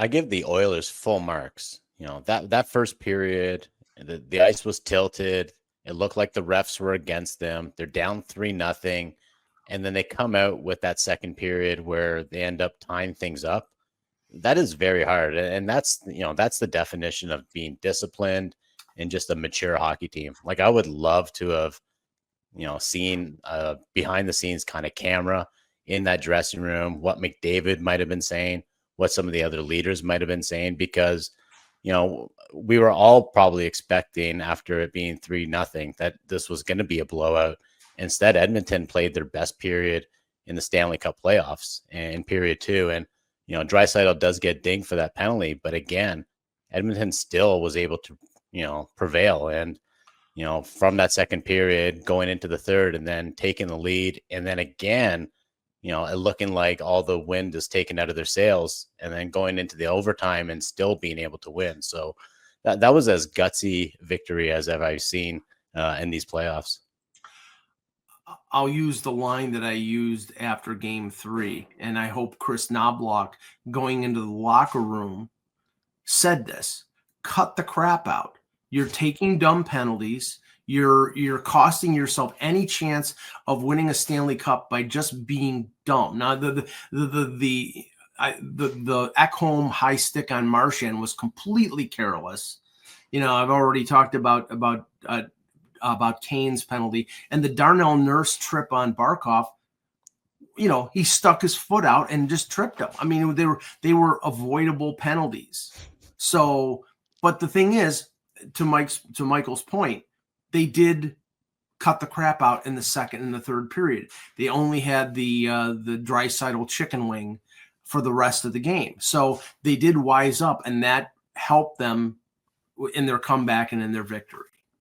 I give the Oilers full marks. That first period, the ice was tilted. It looked like the refs were against them. They're down 3-0. And then they come out with that second period where they end up tying things up. That is very hard. And that's the definition of being disciplined and just a mature hockey team. Like, I would love to have, seen behind the scenes kind of camera in that dressing room, what McDavid might have been saying, what some of the other leaders might have been saying, because, we were all probably expecting, after it being 3-0, that this was going to be a blowout. Instead, Edmonton played their best period in the Stanley Cup playoffs in period two. And, Draisaitl does get dinged for that penalty. But again, Edmonton still was able to, prevail. And, from that second period going into the third and then taking the lead. And then again, looking like all the wind is taken out of their sails, and then going into the overtime and still being able to win. So that was as gutsy victory as I've seen in these playoffs. I'll use the line that I used after game 3, and I hope Chris Knobloch, going into the locker room, said this: cut the crap out. You're taking dumb penalties. You're costing yourself any chance of winning a Stanley Cup by just being dumb. Now, the Ekholm high stick on Marchand was completely careless. I've already talked about Kane's penalty, and the Darnell Nurse trip on Barkov. He stuck his foot out and just tripped him. I mean, they were avoidable penalties. So, but the thing is, to Michael's point, they did cut the crap out in the second and the third period. They only had the Draisaitl chicken wing for the rest of the game. So they did wise up, and that helped them in their comeback and in their victory.